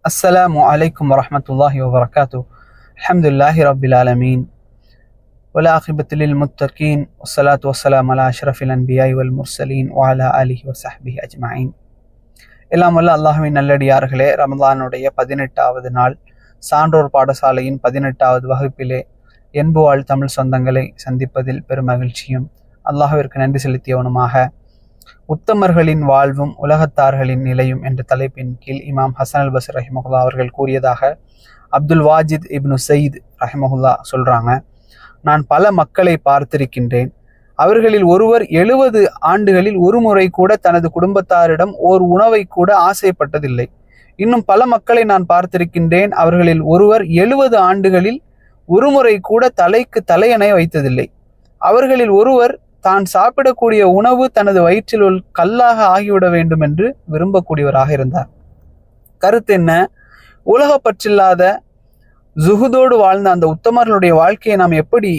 السلام عليكم ورحمة الله وبركاته. الحمد لله رب العالمين والعاقبة للمتقين والصلاة والسلام على أشرف الأنبياء والمرسلين وعلى آله وصحبه أجمعين. எல்லாம் வல்ல அல்லாஹ்வின் நல்லடியார்களே, ரமலானுடைய 18வது நாள் சான்றோர் பாடசாலையின் 18வது வகுப்பிலே என்புவாழ் தமிழ் சொந்தங்களை சந்திப்பதில் பெருமகிழ்ச்சியும் அல்லாஹ்விற்கு நன்றி செலுத்தியவனுமாக உத்தமர்களின் வாழ்வும் உலகத்தார்களின் நிலையும் என்ற தலைப்பின் கீழ் இமாம் ஹசன் அல் பஸ்ரி ரஹிமஹுல்லா அவர்கள் கூறியதாக அப்துல் வாஜித் இப்னு சயீத் ரஹிமஹுல்லா சொல்றாங்க. நான் பல மக்களை பார்த்திருக்கின்றேன். அவர்களில் ஒருவர் 70 ஆண்டுகளில் ஒரு முறை கூட தனது குடும்பத்தாரிடம் ஓர் உணவை கூட ஆசைப்பட்டதில்லை. இன்னும் பல மக்களை நான் பார்த்திருக்கின்றேன். அவர்களில் ஒருவர் 70 ஆண்டுகளில் ஒரு முறை கூட தலைக்கு தலையணை வைத்ததில்லை. அவர்களில் ஒருவர் தான் சாப்பிடக்கூடிய உணவு தனது வயிற்றில் ஒரு கல்லாக ஆகிவிட வேண்டும் என்று விரும்பக்கூடியவராக இருந்தார். கருத்து என்ன? உலக பற்றில்லாத ஜுஹுதோடு வாழ்ந்த அந்த உத்தமர்களுடைய வாழ்க்கையை நாம் எப்படி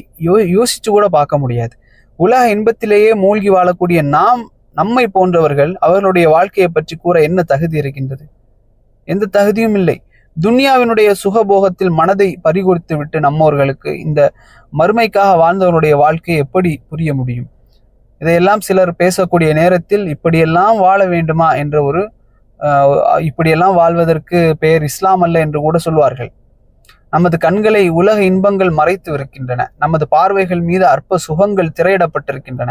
யோசிச்சு கூட பார்க்க முடியாது. உலக இன்பத்திலேயே மூழ்கி வாழக்கூடிய நம்மை போன்றவர்கள் அவர்களுடைய வாழ்க்கையை பற்றி கூற என்ன தகுதி இருக்கின்றது? எந்த தகுதியும் இல்லை. துன்யாவினுடைய சுகபோகத்தில் மனதை பறிகொடுத்து விட்டு நம்மவர்களுக்கு இந்த மறுமைக்காக வாழ்ந்தவர்களுடைய வாழ்க்கையை எப்படி புரிய முடியும்? இதையெல்லாம் சிலர் பேசக்கூடிய நேரத்தில் இப்படியெல்லாம் வாழ வேண்டுமா என்ற இப்படியெல்லாம் வாழ்வதற்கு பெயர் இஸ்லாம் அல்ல என்று கூட சொல்வார்கள். நமது கண்களை உலக இன்பங்கள் மறைத்து இருக்கின்றன. நமது பார்வைகள் மீது அற்ப சுகங்கள் திரையிடப்பட்டிருக்கின்றன.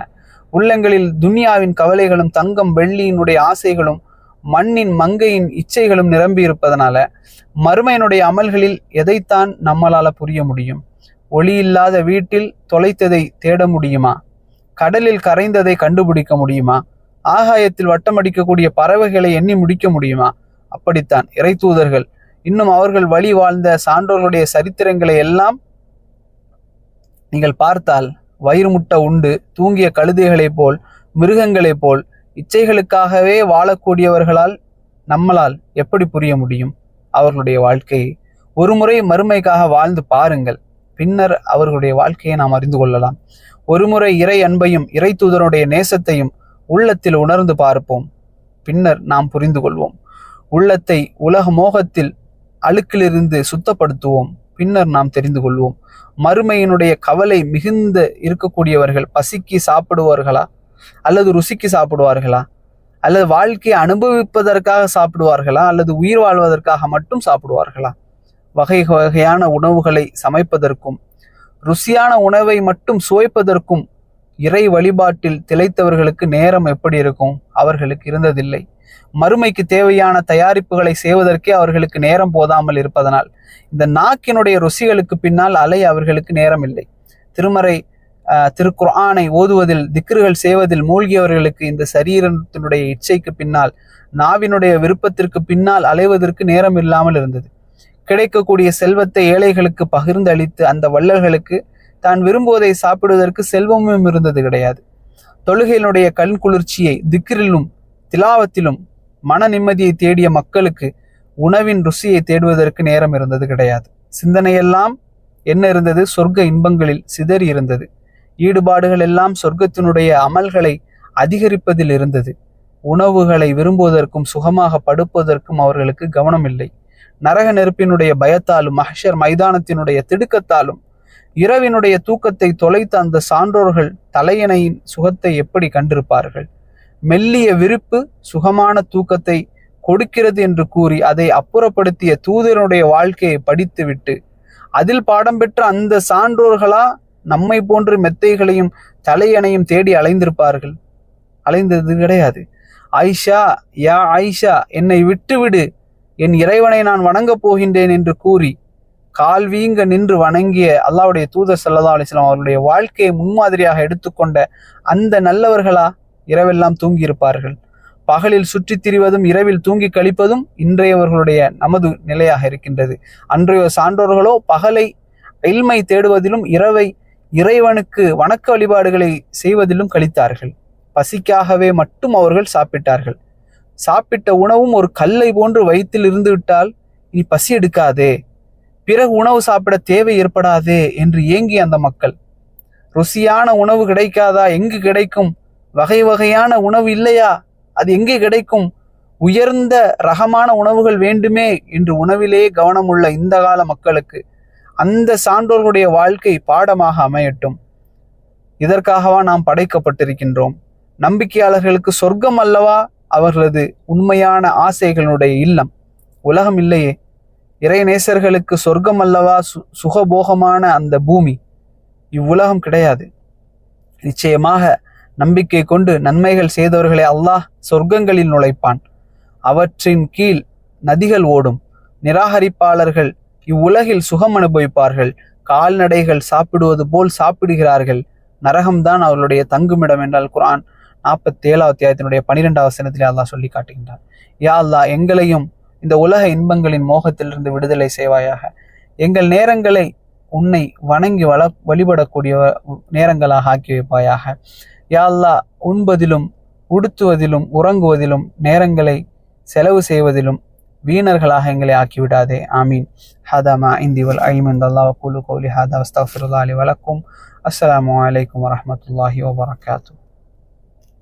உள்ளங்களில் துன்யாவின் கவலைகளும் தங்கம் வெள்ளியினுடைய ஆசைகளும் மண்ணின் மங்கையின் இச்சைகளும் நிரம்பி இருப்பதனால மறுமையினுடைய அமல்களில் எதைத்தான் நம்மளால புரிய முடியும்? ஒளி இல்லாத வீட்டில் தொலைத்ததை தேட முடியுமா? கடலில் கரைந்ததை கண்டுபிடிக்க முடியுமா? ஆகாயத்தில் வட்டமடிக்கக்கூடிய பறவைகளை எண்ணி முடிக்க முடியுமா? அப்படித்தான் இறை தூதர்கள் இன்னும் அவர்கள் வழி வாழ்ந்த சான்றோர்களுடைய சரித்திரங்களை எல்லாம் நீங்கள் பார்த்தால் வயிறு முட்டை உண்டு தூங்கிய கழுதைகளைப் போல் மிருகங்களைப் போல் இச்சைகளுக்காகவே வாழக்கூடியவர்களால் நம்மளால் எப்படி புரிய முடியும் அவர்களுடைய வாழ்க்கையை? ஒரு முறை மறுமைக்காக வாழ்ந்து பாருங்கள், பின்னர் அவர்களுடைய வாழ்க்கையை நாம் அறிந்து கொள்ளலாம். ஒருமுறை இறை அன்பையும் இறை தூதருடைய நேசத்தையும் உள்ளத்தில் உணர்ந்து பார்ப்போம், பின்னர் நாம் புரிந்து கொள்வோம். உள்ளத்தை உலக மோகத்தில் அழுக்கிலிருந்து சுத்தப்படுத்துவோம், பின்னர் நாம் தெரிந்து கொள்வோம். மறுமையினுடைய கவலை மிகுந்த இருக்கக்கூடியவர்கள் பசிக்கு சாப்பிடுவார்களா அல்லது ருசிக்கு சாப்பிடுவார்களா? அல்லது வாழ்க்கையை அனுபவிப்பதற்காக சாப்பிடுவார்களா அல்லது உயிர் வாழ்வதற்காக மட்டும் சாப்பிடுவார்களா? வகை வகையான உணவுகளை சமைப்பதற்கும் ருசியான உணவை மட்டும் சுவைப்பதற்கும் இறை வழிபாட்டில் திளைத்தவர்களுக்கு நேரம் எப்படி இருக்கும்? அவர்களுக்கு இருந்ததில்லை. மறுமைக்கு தேவையான தயாரிப்புகளை செய்வதற்கே அவர்களுக்கு நேரம் போதாமல் இருப்பதனால் இந்த நாக்கினுடைய ருசிகளுக்கு பின்னால் அலைய அவர்களுக்கு நேரம் இல்லை. திருக்குர்ஆனை ஓதுவதில் திக்ருகள் செய்வதில் மூழ்கியவர்களுக்கு இந்த சரீரத்தினுடைய இச்சைக்கு பின்னால் நாவினுடைய விருப்பத்திற்கு பின்னால் அலைவதற்கு நேரம் இல்லாமல் இருந்தது. கிடைக்கக்கூடிய செல்வத்தை ஏழைகளுக்கு பகிர்ந்து அளித்து அந்த வள்ளல்களுக்கு தான் விரும்புவதை சாப்பிடுவதற்கு செல்வமும் இருந்தது கிடையாது. தொழுகையினுடைய கண் குளிர்ச்சியை திக்ரிலும் திலாவத்திலும் மன நிம்மதியை தேடிய மக்களுக்கு உணவின் ருசியை தேடுவதற்கு நேரம் இருந்தது கிடையாது. சிந்தனையெல்லாம் என்ன இருந்தது? சொர்க்க இன்பங்களில் சிதறி இருந்தது. ஈடுபாடுகள் எல்லாம் சொர்க்கத்தினுடைய அமல்களை அதிகரிப்பதில் இருந்தது. உணவுகளை விரும்புவதற்கும் சுகமாக படுப்பதற்கும் அவர்களுக்கு கவனம் இல்லை. நரக நெருப்பினுடைய பயத்தாலும் மஹ்ஷர் மைதானத்தினுடைய திடுக்கத்தாலும் இரவினுடைய தூக்கத்தை தொலைத்த அந்த சான்றோர்கள் தலையணையின் சுகத்தை எப்படி கண்டிருப்பார்கள்? மெல்லிய விருப்பு சுகமான தூக்கத்தை கொடுக்கிறது என்று கூறி அதை அப்புறப்படுத்திய தூதருடைய வாழ்க்கையை படித்துவிட்டு அதில் பாடம் பெற்ற அந்த சான்றோர்களா நம்மை போன்று மெத்தைகளையும் தலையணையும் தேடி அலைந்திருப்பார்கள்? அலைந்தது கிடையாது. ஆயிஷா, யா ஆயிஷா, என்னை விட்டுவிடு, என் இறைவனை நான் வணங்கப் போகின்றேன் என்று கூறி கால் வீங்க நின்று வணங்கிய அல்லாஹ்வுடைய தூதர் ஸல்லல்லாஹு அலைஹி வஸல்லம் அவருடைய வாழ்க்கையை முன்மாதிரியாக எடுத்துக்கொண்ட அந்த நல்லவர்களா இரவெல்லாம் தூங்கி இருப்பார்கள்? பகலில் சுற்றி திரிவதும் இரவில் தூங்கி கழிப்பதும் இன்றையவர்களுடைய நமது நிலையாக இருக்கின்றது. அன்றைய சான்றோர்களோ பகலை இல்மை தேடுவதிலும் இரவை இறைவனுக்கு வணக்க வழிபாடுகளை செய்வதிலும் கழித்தார்கள். பசிக்காகவே மட்டும் அவர்கள் சாப்பிட்டார்கள். சாப்பிட்ட உணவும் ஒரு கல்லை போன்று வயிற்றில் இருந்து விட்டால் இனி பசி எடுக்காதே, பிறகு உணவு சாப்பிட தேவை ஏற்படாதே என்று ஏங்கிய அந்த மக்கள். ருசியான உணவு கிடைக்காதா? எங்கு கிடைக்கும்? வகை வகையான உணவு இல்லையா? அது எங்கே கிடைக்கும்? உயர்ந்த ரகமான உணவுகள் வேண்டுமே என்று உணவிலே கவனமுள்ள இந்த கால மக்களுக்கு அந்த சான்றோர்களுடைய வாழ்க்கை பாடமாக அமையட்டும். இதற்காகவா நாம் படைக்கப்பட்டிருக்கின்றோம்? நம்பிக்கையாளர்களுக்கு சொர்க்கம் அல்லவா அவர்களது உண்மையான ஆசைகளுடைய இல்லம்? உலகம் இல்லையே. இறை நேசர்களுக்கு சொர்க்கம் அல்லவா சுகபோகமான அந்த பூமி? இவ்வுலகம் கிடையாது. நிச்சயமாக நம்பிக்கை கொண்டு நன்மைகள் செய்தவர்களை அல்லாஹ் சொர்க்கங்களில் நுழைப்பான். அவற்றின் கீழ் நதிகள் ஓடும். நிராகரிப்பாளர்கள் இவ்வுலகில் சுகம் அனுபவிப்பார்கள். கால்நடைகள் சாப்பிடுவது போல் சாப்பிடுகிறார்கள். நரகம்தான் அவர்களுடைய தங்குமிடம் என்றால் குர்ஆன் 47 அத்தியாயத்தினுடைய 12வது வசனத்திலே அல்லாஹ் சொல்லி காட்டுகின்றார். யா அல்லாஹ், எங்களையும் இந்த உலக இன்பங்களின் மோகத்திலிருந்து விடுதலை செய்வாயாக. எங்கள் நேரங்களை உன்னை வணங்கி வழிபடக்கூடிய நேரங்களாக ஆக்கி வைப்பாயாக. யா அல்லாஹ், உண்பதிலும் உடுத்துவதிலும் உறங்குவதிலும் நேரங்களை செலவு செய்வதிலும் வீணர்களாக எங்களை ஆக்கிவிடாதே. ஆமீன். ஹதா மா இந்தி வல் இல்மு இன்தல்லாஹ் வ கூலு கௌலி ஹதா வஸ்தக்ஃபிருல்லாஹ் லி வ லக்கும். அஸ்ஸலாமு அலைக்கும் வரஹ்மத்துல்லாஹி வபரகாத்துஹு.